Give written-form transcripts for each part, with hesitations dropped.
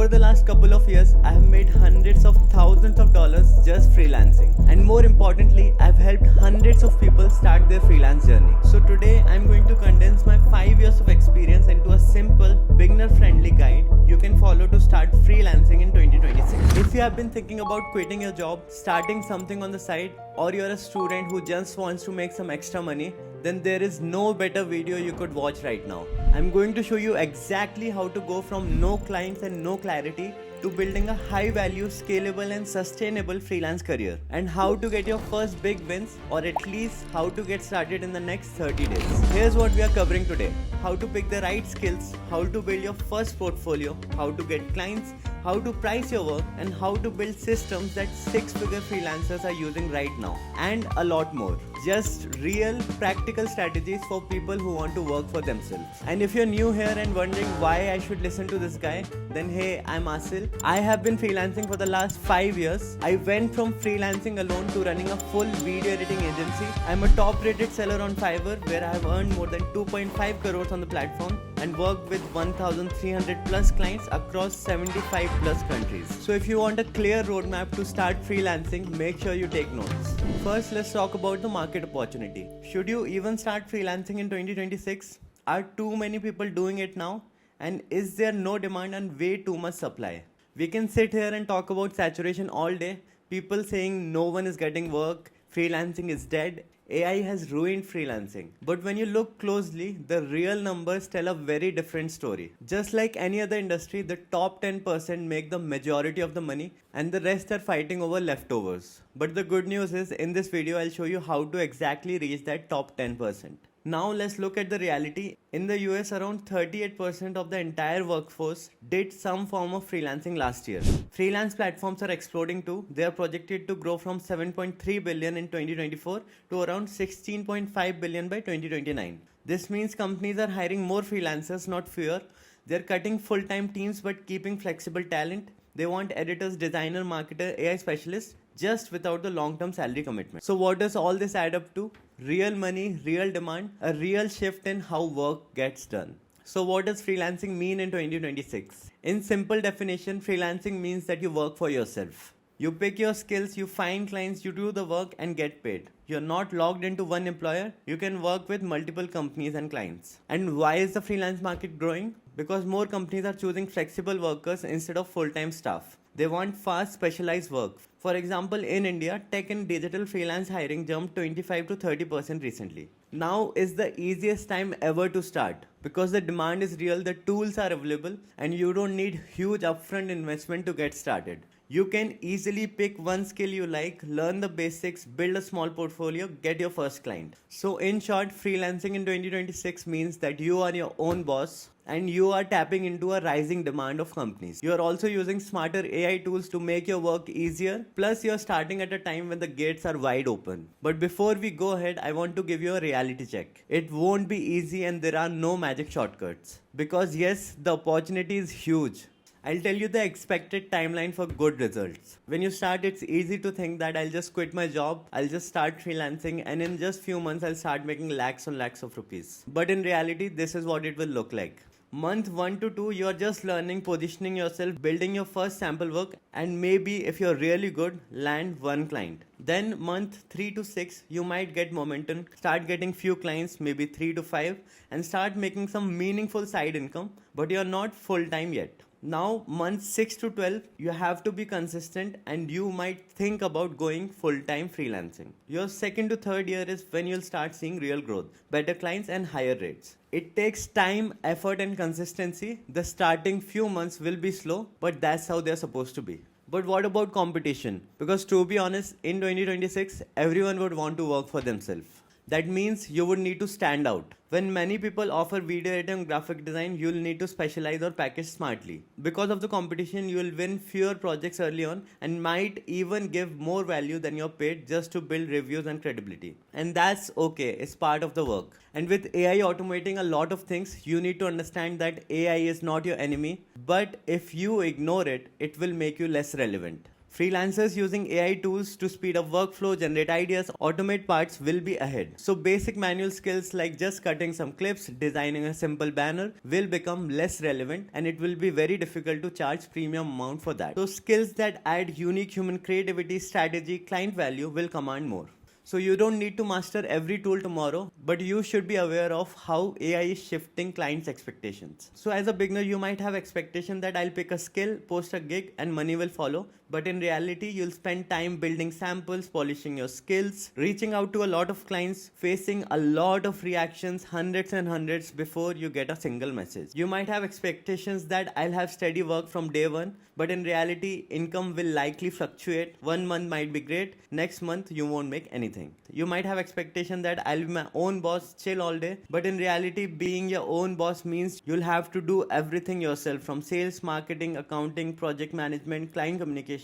Over the last couple of years, I have made hundreds of thousands of dollars just freelancing. And more importantly, I've helped hundreds of people start their freelance journey. So today, I'm going to condense my 5 years of experience into a simple, beginner-friendly guide you can follow to start freelancing in 2026. If you have been thinking about quitting your job, starting something on the side, or you're a student who just wants to make some extra money, then there is no better video you could watch right now. I'm going to show you exactly how to go from no clients and no clarity to building a high value, scalable and sustainable freelance career, and how to get your first big wins, or at least how to get started in the next 30 days. Here's what we are covering today: how to pick the right skills, how to build your first portfolio, how to get clients, how to price your work, and how to build systems that six-figure freelancers are using right now, and a lot more. Just real practical strategies for people who want to work for themselves. And if you're new here and wondering why I should listen to this guy, then hey, I'm Asil. I have been freelancing for the last 5 years. I went from freelancing alone to running a full video editing agency. I'm a top rated seller on Fiverr, where I have earned more than 2.5 crores on the platform and worked with 1,300 plus clients across 75 plus countries. So if you want a clear roadmap to start freelancing, make sure you take notes. First, let's talk about the market opportunity. Should you even start freelancing in 2026? Are too many people doing it now? And is there no demand and way too much supply? We can sit here and talk about saturation all day. People saying no one is getting work, freelancing is dead, AI has ruined freelancing. But when you look closely, the real numbers tell a very different story. Just like any other industry, the top 10% make the majority of the money and the rest are fighting over leftovers. But the good news is, in this video, I'll show you how to exactly reach that top 10%. Now let's look at the reality. In the US, around 38% of the entire workforce did some form of freelancing last year. Freelance platforms are exploding too. They are projected to grow from 7.3 billion in 2024 to around 16.5 billion by 2029. This means companies are hiring more freelancers, not fewer. They're cutting full-time teams but keeping flexible talent. They want editors, designer, marketer, AI specialists, just without the long-term salary commitment. So what does all this add up to? Real money, real demand, a real shift in how work gets done. So what does freelancing mean in 2026? In simple definition, freelancing means that you work for yourself. You pick your skills, you find clients, you do the work and get paid. You're not logged into one employer. You can work with multiple companies and clients. And why is the freelance market growing? Because more companies are choosing flexible workers instead of full-time staff. They want fast, specialized work. For example, in India, tech and digital freelance hiring jumped 25 to 30% recently. Now is the easiest time ever to start because the demand is real, the tools are available, and you don't need huge upfront investment to get started. You can easily pick one skill you like, learn the basics, build a small portfolio, get your first client. So in short, freelancing in 2026 means that you are your own boss and you are tapping into a rising demand of companies. You are also using smarter AI tools to make your work easier. Plus, you're starting at a time when the gates are wide open. But before we go ahead, I want to give you a reality check. It won't be easy and there are no magic shortcuts. Because yes, the opportunity is huge. I'll tell you the expected timeline for good results. When you start, it's easy to think that I'll just quit my job, I'll just start freelancing, and in just few months I'll start making lakhs on lakhs of rupees. But in reality, this is what it will look like. Month 1 to 2, you're just learning, positioning yourself, building your first sample work, and maybe if you're really good, land one client. Then month 3 to 6, you might get momentum, start getting few clients, maybe 3 to 5, and start making some meaningful side income, but you're not full-time yet. Now, month 6 to 12, you have to be consistent and you might think about going full-time freelancing. Your second to third year is when you'll start seeing real growth, better clients and higher rates. It takes time, effort and consistency. The starting few months will be slow, but that's how they're supposed to be. But what about competition? Because to be honest, in 2026, everyone would want to work for themselves. That means you would need to stand out. When many people offer video editing and graphic design, you'll need to specialize or package smartly. Because of the competition, you will win fewer projects early on and might even give more value than you're paid just to build reviews and credibility. And that's okay, it's part of the work. And with AI automating a lot of things, you need to understand that AI is not your enemy, but if you ignore it, it will make you less relevant. Freelancers using AI tools to speed up workflow, generate ideas, automate parts will be ahead. So basic manual skills like just cutting some clips, designing a simple banner will become less relevant, and it will be very difficult to charge premium amount for that. So skills that add unique human creativity, strategy, client value will command more. So you don't need to master every tool tomorrow, but you should be aware of how AI is shifting clients' expectations. So as a beginner, you might have expectation that I'll pick a skill, post a gig, and money will follow. But in reality, you'll spend time building samples, polishing your skills, reaching out to a lot of clients, facing a lot of reactions, hundreds and hundreds before you get a single message. You might have expectations that I'll have steady work from day one, but in reality, income will likely fluctuate. 1 month might be great, next month you won't make anything. You might have expectation that I'll be my own boss, chill all day, but in reality, being your own boss means you'll have to do everything yourself, from sales, marketing, accounting, project management, client communication,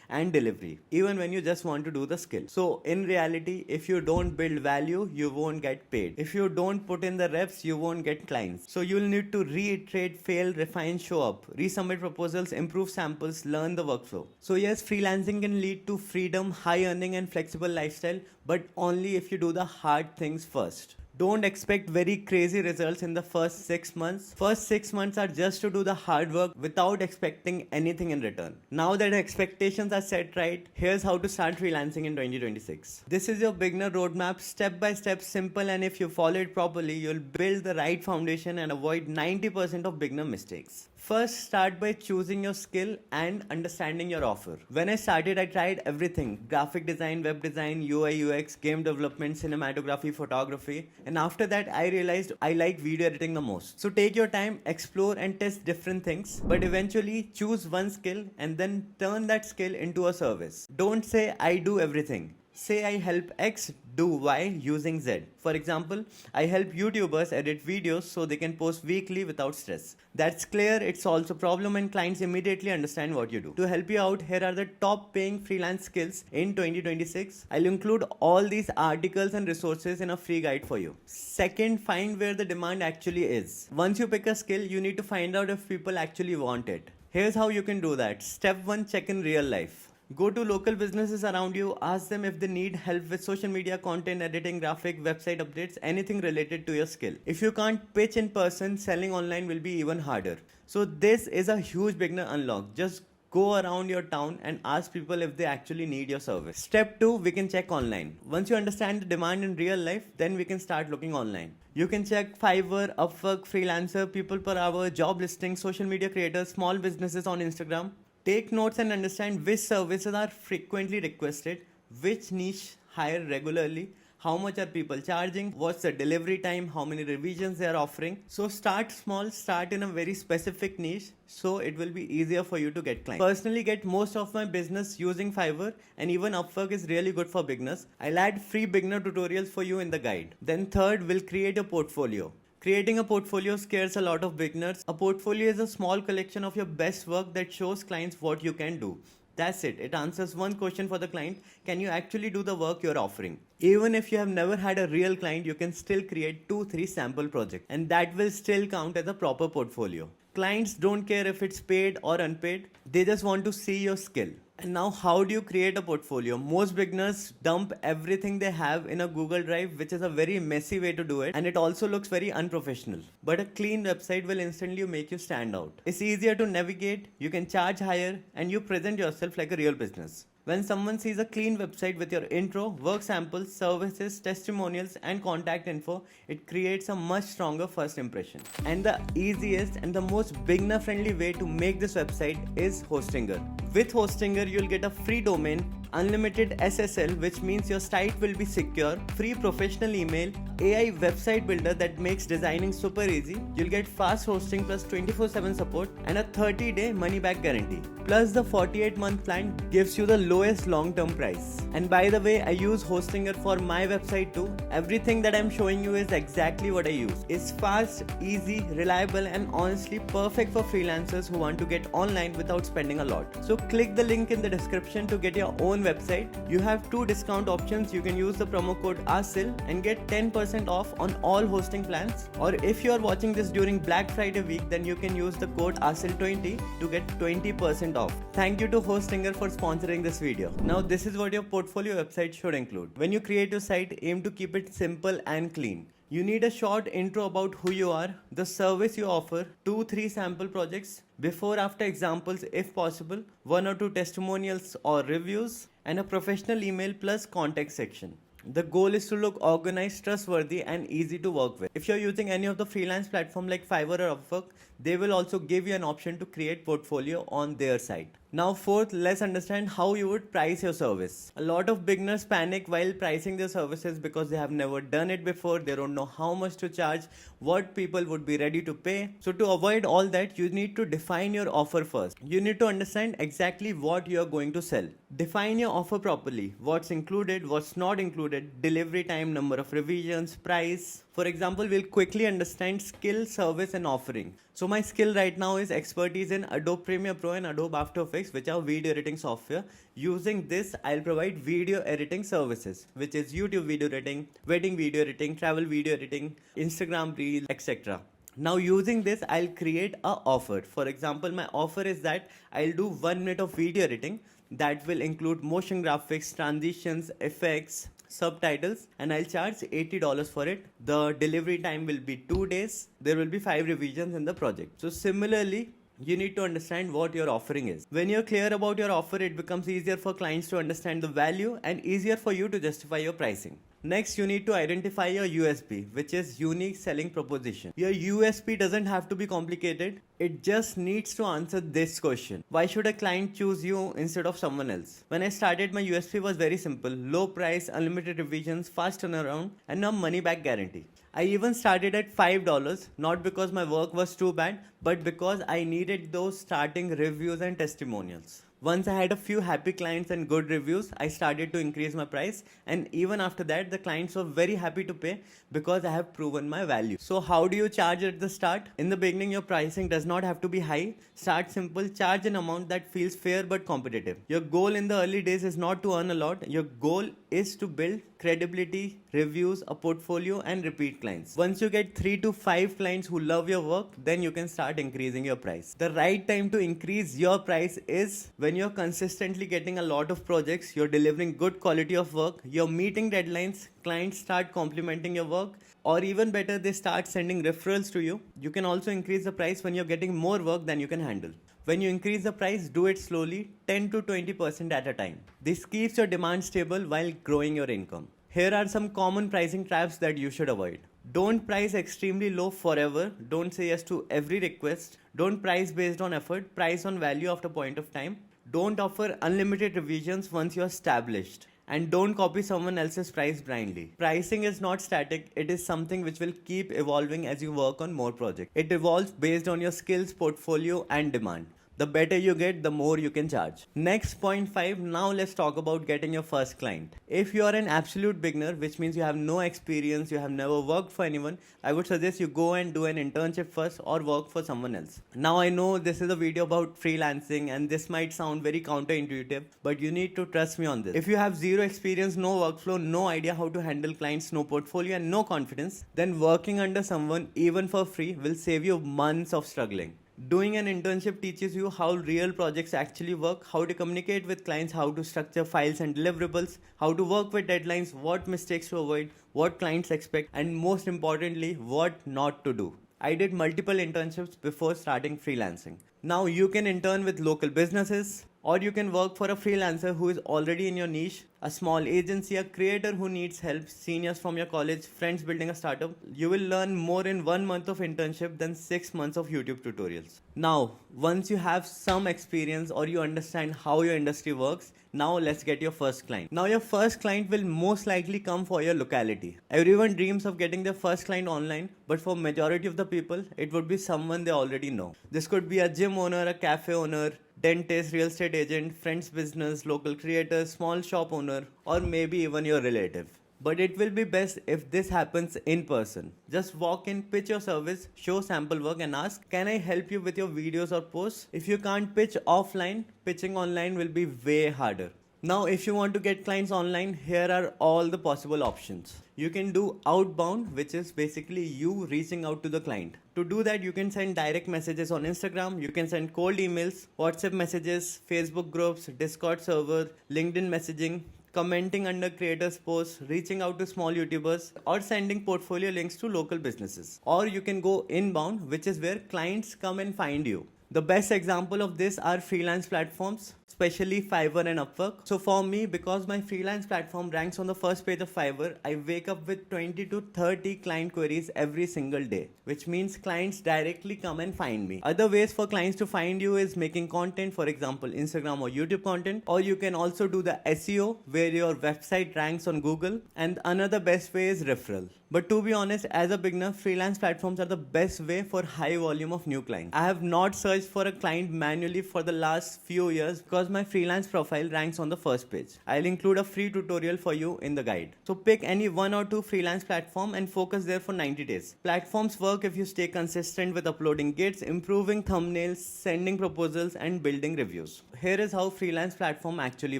and delivery, even when you just want to do the skill. So in reality, if you don't build value, you won't get paid. If you don't put in the reps, you won't get clients. So you'll need to reiterate, fail, refine, show up, resubmit proposals, improve samples, learn the workflow. So yes, freelancing can lead to freedom, high earning, and flexible lifestyle, but only if you do the hard things first. Don't expect very crazy results in the first 6 months. First 6 months are just to do the hard work without expecting anything in return. Now that expectations are set right, here's how to start freelancing in 2026. This is your beginner roadmap, step by step, simple, and if you follow it properly, you'll build the right foundation and avoid 90% of beginner mistakes. First, start by choosing your skill and understanding your offer. When I started, I tried everything: graphic design, web design, UI, UX, game development, cinematography, photography. And after that, I realized I like video editing the most. So take your time, explore and test different things, but eventually choose one skill and then turn that skill into a service. Don't say I do everything. Say I help X do Y using Z. For example, I help YouTubers edit videos so they can post weekly without stress. That's clear, it solves a problem, and clients immediately understand what you do. To help you out, here are the top paying freelance skills in 2026. I'll include all these articles and resources in a free guide for you. Second, find where the demand actually is. Once you pick a skill, you need to find out if people actually want it. Here's how you can do that. Step 1, check in real life. Go to local businesses around you, ask them if they need help with social media, content editing, graphic, website updates, anything related to your skill. If you can't pitch in person, selling online will be even harder. So this is a huge beginner unlock. Just go around your town and ask people if they actually need your service. Step 2, we can check online. Once you understand the demand in real life, then we can start looking online. You can check Fiverr, Upwork, Freelancer, people per hour, job listings, social media creators, small businesses on Instagram. Take notes and understand which services are frequently requested, which niche hire regularly, how much are people charging, what's the delivery time, how many revisions they are offering. So start small, start in a very specific niche, so it will be easier for you to get clients. Personally, get most of my business using Fiverr, and even Upwork is really good for beginners. I'll add free beginner tutorials for you in the guide. Then third, we'll create a portfolio. Creating a portfolio scares a lot of beginners. A portfolio is a small collection of your best work that shows clients what you can do. That's it. It answers one question for the client: can you actually do the work you're offering? Even if you have never had a real client, you can still create 2-3 sample projects, and that will still count as a proper portfolio. Clients don't care if it's paid or unpaid. They just want to see your skill. And now, how do you create a portfolio? Most beginners dump everything they have in a Google Drive, which is a very messy way to do it, and it also looks very unprofessional. But a clean website will instantly make you stand out. It's easier to navigate, you can charge higher, and you present yourself like a real business. When someone sees a clean website with your intro, work samples, services, testimonials, and contact info, it creates a much stronger first impression. And the easiest and the most beginner-friendly way to make this website is Hostinger. With Hostinger, you'll get a free domain, unlimited SSL, which means your site will be secure, free professional email, AI website builder that makes designing super easy. You'll get fast hosting plus 24/7 support and a 30-day money-back guarantee. Plus, the 48-month plan gives you the lowest long-term price. And by the way, I use Hostinger for my website too. Everything that I'm showing you is exactly what I use. It's fast, easy, reliable, and honestly perfect for freelancers who want to get online without spending a lot. So click the link in the description to get your own website. You have 2 discount options. You can use the promo code ASIL and get 10% 20% off on all hosting plans. Or if you are watching this during Black Friday week, then you can use the code ASIL20 to get 20% off. Thank you to Hostinger for sponsoring this video. Now this is what your portfolio website should include. When you create your site, aim to keep it simple and clean. You need a short intro about who you are, the service you offer, 2-3 sample projects, before after examples if possible, 1 or 2 testimonials or reviews, and a professional email plus contact section. The goal is to look organized, trustworthy, and easy to work with. If you're using any of the freelance platform like Fiverr or Upwork, they will also give you an option to create portfolio on their site. Now fourth, let's understand how you would price your service. A lot of beginners panic while pricing their services because they have never done it before, they don't know how much to charge, what people would be ready to pay. So to avoid all that, you need to define your offer first. You need to understand exactly what you are going to sell. Define your offer properly. What's included, what's not included, delivery time, number of revisions, price. For example, we'll quickly understand skill, service, and offering. So my skill right now is expertise in Adobe Premiere Pro and Adobe After Effects, which are video editing software. Using this, I'll provide video editing services, which is YouTube video editing, wedding video editing, travel video editing, Instagram Reels, etc. Now using this, I'll create a offer. For example, my offer is that I'll do 1 minute of video editing that will include motion graphics, transitions, effects, subtitles, and I'll charge $80 for it. The delivery time will be 2 days. There will be 5 revisions in the project. So similarly, you need to understand what your offering is. When you're clear about your offer, it becomes easier for clients to understand the value and easier for you to justify your pricing. Next, you need to identify your USP, which is unique selling proposition. Your USP doesn't have to be complicated. It just needs to answer this question. Why should a client choose you instead of someone else? When I started, my USP was very simple. Low price, unlimited revisions, fast turnaround, and a money back guarantee. I even started at $5, not because my work was too bad, but because I needed those starting reviews and testimonials. Once I had a few happy clients and good reviews, I started to increase my price, and even after that, the clients were very happy to pay because I have proven my value. So how do you charge at the start? In the beginning, your pricing does not have to be high. Start simple, charge an amount that feels fair but competitive. Your goal in the early days is not to earn a lot. Your goal is to build credibility, reviews, a portfolio, and repeat clients. Once you get 3 to 5 clients who love your work, then you can start increasing your price. The right time to increase your price is when you're consistently getting a lot of projects, you're delivering good quality of work, you're meeting deadlines, clients start complimenting your work, or even better, they start sending referrals to you. You can also increase the price when you're getting more work than you can handle. When you increase the price, do it slowly, 10 to 20% at a time. This keeps your demand stable while growing your income. Here are some common pricing traps that you should avoid. Don't price extremely low forever. Don't say yes to every request. Don't price based on effort. Price on value after a point of time. Don't offer unlimited revisions once you're established. And don't copy someone else's price blindly. Pricing is not static. It is something which will keep evolving as you work on more projects. It evolves based on your skills, portfolio, and demand. The better you get, the more you can charge. Next, point 5. Now let's talk about getting your first client. If you are an absolute beginner, which means you have no experience, you have never worked for anyone, I would suggest you go and do an internship first or work for someone else. Now I know this is a video about freelancing and this might sound very counterintuitive, but you need to trust me on this. If you have zero experience, no workflow, no idea how to handle clients, no portfolio, and no confidence, then working under someone, even for free, will save you months of struggling. Doing an internship teaches you how real projects actually work, how to communicate with clients, how to structure files and deliverables, how to work with deadlines, what mistakes to avoid, what clients expect, and most importantly, what not to do. I did multiple internships before starting freelancing. Now you can intern with local businesses, or you can work for a freelancer who is already in your niche, a small agency, a creator who needs help, seniors from your college, friends building a startup. You will learn more in 1 month of internship than 6 months of YouTube tutorials. Now, once you have some experience or you understand how your industry works, now let's get your first client. Now your first client will most likely come for your locality. Everyone dreams of getting their first client online, but for majority of the people, it would be someone they already know. This could be a gym owner, a cafe owner, dentist, real estate agent, friend's business, local creator, small shop owner, or maybe even your relative. But it will be best if this happens in person. Just walk in, pitch your service, show sample work and ask, can I help you with your videos or posts? If you can't pitch offline, pitching online will be way harder. Now, if you want to get clients online, here are all the possible options. You can do outbound, which is basically you reaching out to the client. To do that, you can send direct messages on Instagram, you can send cold emails, WhatsApp messages, Facebook groups, Discord server, LinkedIn messaging, commenting under creators' posts, reaching out to small YouTubers, or sending portfolio links to local businesses. Or you can go inbound, which is where clients come and find you. The best example of this are freelance platforms, especially Fiverr and Upwork. So for me, because my freelance platform ranks on the first page of Fiverr, I wake up with 20 to 30 client queries every single day, which means clients directly come and find me. Other ways for clients to find you is making content, for example, Instagram or YouTube content, or you can also do the SEO where your website ranks on Google. And another best way is referral. But to be honest, as a beginner, freelance platforms are the best way for high volume of new clients. I have not searched for a client manually for the last few years because my freelance profile ranks on the first page. I'll include a free tutorial for you in the guide. So pick any one or two freelance platform and focus there for 90 days. Platforms work if you stay consistent with uploading gigs, improving thumbnails, sending proposals, and building reviews. Here is how freelance platform actually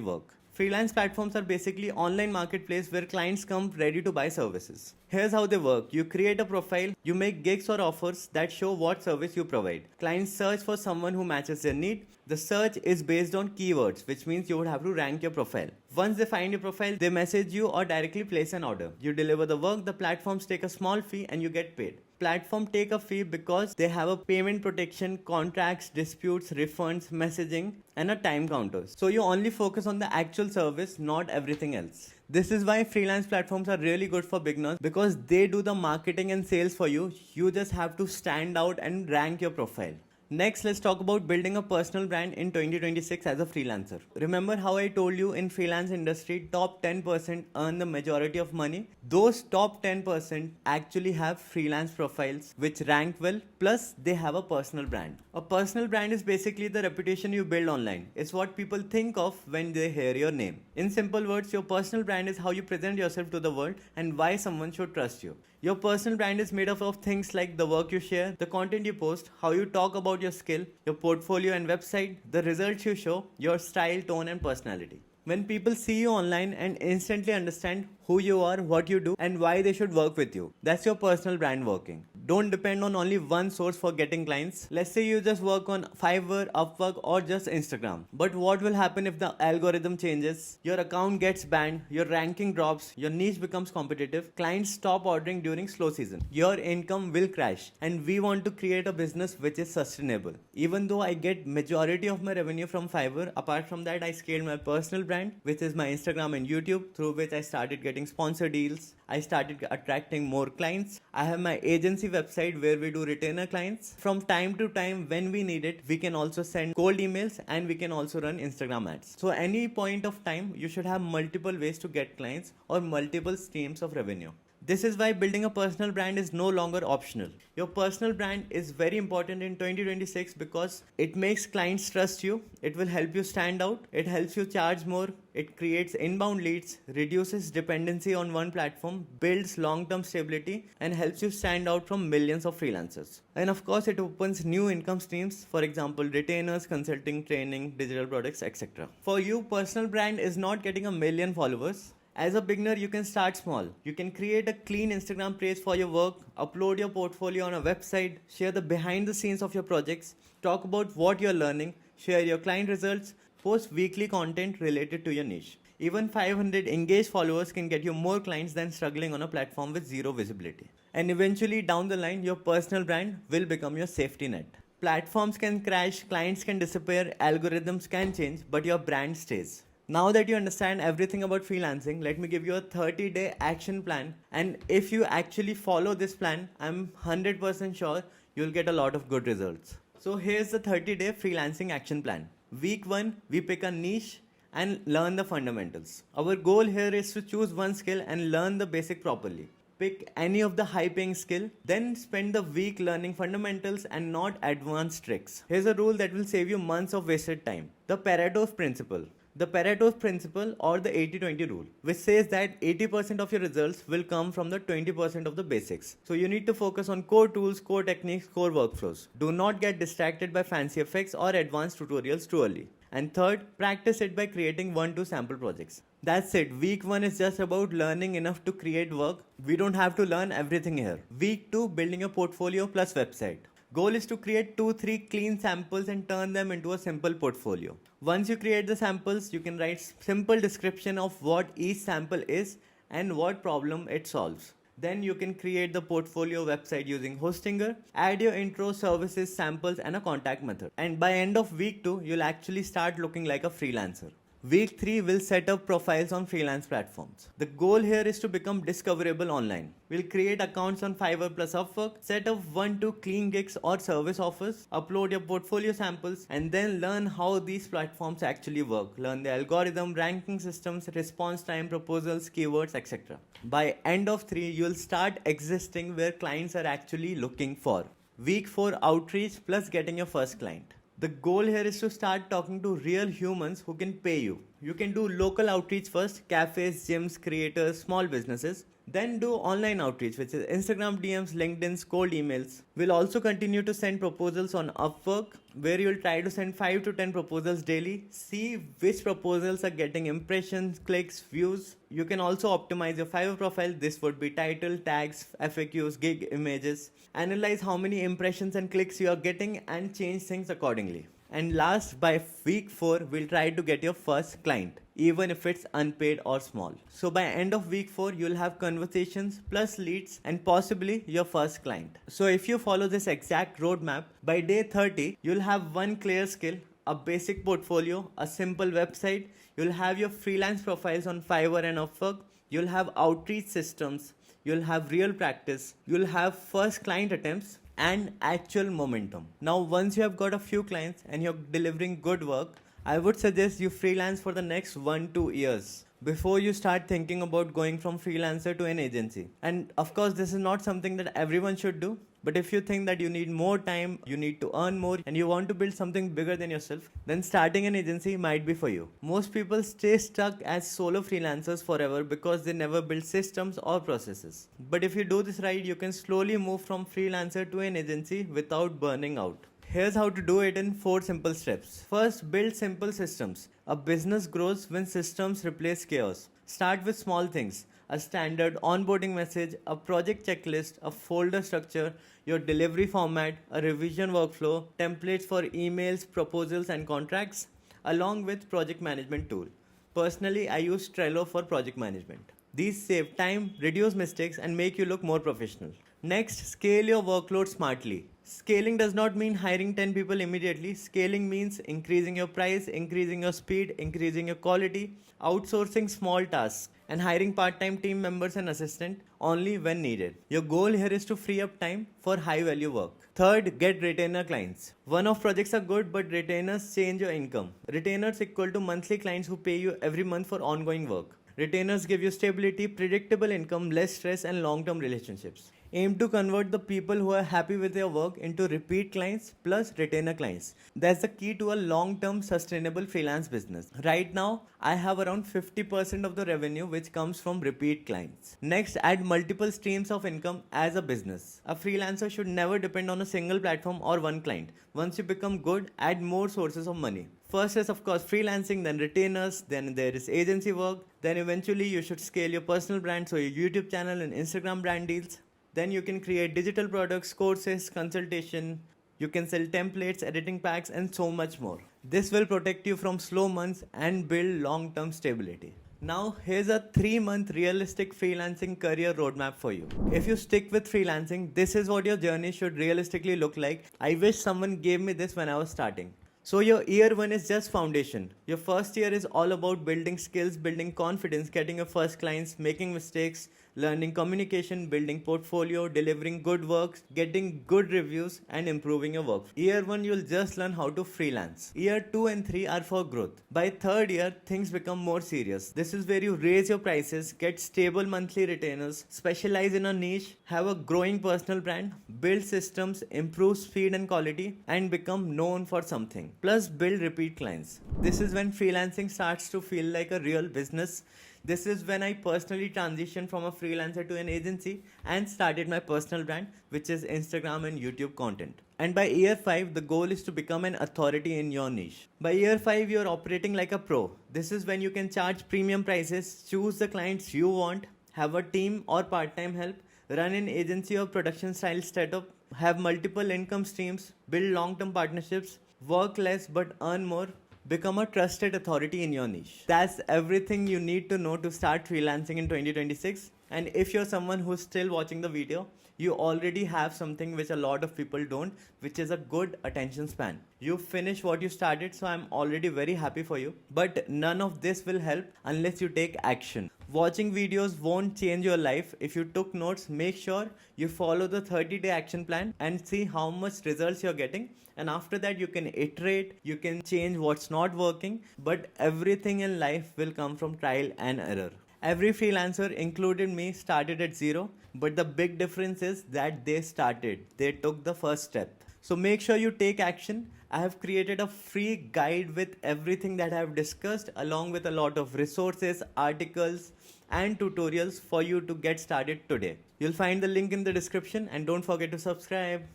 work. Freelance platforms are basically online marketplace where clients come ready to buy services. Here's how they work. You create a profile, you make gigs or offers that show what service you provide. Clients search for someone who matches their need. The search is based on keywords, which means you would have to rank your profile. Once they find your profile, they message you or directly place an order. You deliver the work, the platforms take a small fee and you get paid. Platform take a fee because they have a payment protection, contracts, disputes, refunds, messaging, and a time counter. So you only focus on the actual service, not everything else. This is why freelance platforms are really good for beginners because they do the marketing and sales for you. You just have to stand out and rank your profile. Next, let's talk about building a personal brand in 2026 as a freelancer. Remember how I told you in freelance industry, top 10% earn the majority of money? Those top 10% actually have freelance profiles which rank well, plus they have a personal brand. A personal brand is basically the reputation you build online. It's what people think of when they hear your name. In simple words, your personal brand is how you present yourself to the world and why someone should trust you. Your personal brand is made up of things like the work you share, the content you post, how you talk about your skill, your portfolio and website, the results you show, your style, tone, and personality. When people see you online and instantly understand who you are, what you do, and why they should work with you, that's your personal brand working. Don't depend on only one source for getting clients. Let's say you just work on Fiverr, Upwork, or just Instagram. But what will happen if the algorithm changes? Your account gets banned, your ranking drops, your niche becomes competitive, clients stop ordering during slow season. Your income will crash. And we want to create a business which is sustainable. Even though I get majority of my revenue from Fiverr, apart from that, I scaled my personal brand, which is my Instagram and YouTube, through which I started getting sponsor deals. I started attracting more clients. I have my agency website where we do retainer clients. From time to time, when we need it, we can also send cold emails and we can also run Instagram ads. So any point of time, you should have multiple ways to get clients or multiple streams of revenue. This is why building a personal brand is no longer optional. Your personal brand is very important in 2026 because it makes clients trust you, it will help you stand out, it helps you charge more, it creates inbound leads, reduces dependency on one platform, builds long-term stability, and helps you stand out from millions of freelancers. And of course, it opens new income streams, for example, retainers, consulting, training, digital products, etc. For you, personal brand is not getting 1 million followers. As a beginner, you can start small. You can create a clean Instagram page for your work, upload your portfolio on a website, share the behind the scenes of your projects, talk about what you're learning, share your client results, post weekly content related to your niche. Even 500 engaged followers can get you more clients than struggling on a platform with zero visibility. And eventually, down the line, your personal brand will become your safety net. Platforms can crash, clients can disappear, algorithms can change, but your brand stays. Now that you understand everything about freelancing, let me give you a 30-day action plan. And if you actually follow this plan, I'm 100% sure you'll get a lot of good results. So here's the 30-day freelancing action plan. Week 1, we pick a niche and learn the fundamentals. Our goal here is to choose one skill and learn the basic properly. Pick any of the high paying skill, then spend the week learning fundamentals and not advanced tricks. Here's a rule that will save you months of wasted time. The Pareto principle. The Pareto principle or the 80-20 rule, which says that 80% of your results will come from the 20% of the basics. So you need to focus on core tools, core techniques, core workflows. Do not get distracted by fancy effects or advanced tutorials too early. And third, practice it by creating 1-2 sample projects. That's it. Week 1 is just about learning enough to create work. We don't have to learn everything here. Week 2, building a portfolio plus website. Goal is to create 2-3 clean samples and turn them into a simple portfolio. Once you create the samples, you can write simple description of what each sample is and what problem it solves. Then you can create the portfolio website using Hostinger, add your intro, services, samples and a contact method. And by end of week 2, you'll actually start looking like a freelancer. Week 3 will set up profiles on freelance platforms. The goal here is to become discoverable online. We'll create accounts on Fiverr plus Upwork, set up 1-2 clean gigs or service offers, upload your portfolio samples, and then learn how these platforms actually work. Learn the algorithm, ranking systems, response time, proposals, keywords, etc. By end of 3, you'll start existing where clients are actually looking for. Week 4, outreach plus getting your first client. The goal here is to start talking to real humans who can pay you. You can do local outreach first, cafes, gyms, creators, small businesses. Then do online outreach, which is Instagram DMs, LinkedIn's, cold emails. We'll also continue to send proposals on Upwork, where you'll try to send 5 to 10 proposals daily. See which proposals are getting impressions, clicks, views. You can also optimize your Fiverr profile. This would be title, tags, FAQs, gig images. Analyze how many impressions and clicks you are getting and change things accordingly. And last, by week 4, we'll try to get your first client, even if it's unpaid or small. So by end of week 4, you'll have conversations plus leads and possibly your first client. So if you follow this exact roadmap, by day 30, you'll have one clear skill, a basic portfolio, a simple website. You'll have your freelance profiles on Fiverr and Upwork. You'll have outreach systems. You'll have real practice. You'll have first client attempts and actual momentum. Now, once you have got a few clients and you're delivering good work, I would suggest you freelance for the next 1-2 years before you start thinking about going from freelancer to an agency. And of course, this is not something that everyone should do. But if you think that you need more time, you need to earn more, and you want to build something bigger than yourself, then starting an agency might be for you. Most people stay stuck as solo freelancers forever because they never build systems or processes. But if you do this right, you can slowly move from freelancer to an agency without burning out. Here's how to do it in 4 simple steps. First, build simple systems. A business grows when systems replace chaos. Start with small things. A standard onboarding message, a project checklist, a folder structure, your delivery format, a revision workflow, templates for emails, proposals and contracts, along with project management tool. Personally, I use Trello for project management. These save time, reduce mistakes and make you look more professional. Next, scale your workload smartly. Scaling does not mean hiring 10 people immediately. Scaling means increasing your price, increasing your speed, increasing your quality, outsourcing small tasks, and hiring part-time team members and assistants only when needed. Your goal here is to free up time for high-value work. Third, get retainer clients. One-off projects are good, but retainers change your income. Retainers equal to monthly clients who pay you every month for ongoing work. Retainers give you stability, predictable income, less stress, and long-term relationships. Aim to convert the people who are happy with your work into repeat clients plus retainer clients. That's the key to a long-term sustainable freelance business. Right now, I have around 50% of the revenue which comes from repeat clients. Next, add multiple streams of income as a business. A freelancer should never depend on a single platform or one client. Once you become good, add more sources of money. First is of course freelancing, then retainers, then there is agency work, then eventually you should scale your personal brand, so your YouTube channel and Instagram brand deals. Then you can create digital products, courses, consultation. You can sell templates, editing packs and so much more. This will protect you from slow months and build long-term stability. Now here's a 3-month realistic freelancing career roadmap for you. If you stick with freelancing, this is what your journey should realistically look like. I wish someone gave me this when I was starting. So your year 1 is just foundation. Your first year is all about building skills, building confidence, getting your first clients, making mistakes, learning communication, building portfolio, delivering good works, getting good reviews and improving your work. Year 1 you'll just learn how to freelance. Year 2 and 3 are for growth. By third year things become more serious. This is where you raise your prices, get stable monthly retainers, specialize in a niche, have a growing personal brand, build systems, improve speed and quality and become known for something. Plus build repeat clients. This is when freelancing starts to feel like a real business. This is when I personally transitioned from a freelancer to an agency and started my personal brand, which is Instagram and YouTube content. And by year 5, the goal is to become an authority in your niche. By year 5, you're operating like a pro. This is when you can charge premium prices, choose the clients you want, have a team or part time help, run an agency or production style setup, have multiple income streams, build long term partnerships, work less but earn more, become a trusted authority in your niche. That's everything you need to know to start freelancing in 2026. And if you're someone who's still watching the video, you already have something which a lot of people don't, which is a good attention span. You finish what you started, so I'm already very happy for you. But none of this will help unless you take action. Watching videos won't change your life. If you took notes, make sure you follow the 30-day action plan and see how much results you're getting. And after that, you can iterate, you can change what's not working, but everything in life will come from trial and error. Every freelancer, included me, started at zero, but the big difference is that they started. They took the first step. So make sure you take action. I have created a free guide with everything that I have discussed, along with a lot of resources, articles, and tutorials for you to get started today. You'll find the link in the description, and don't forget to subscribe.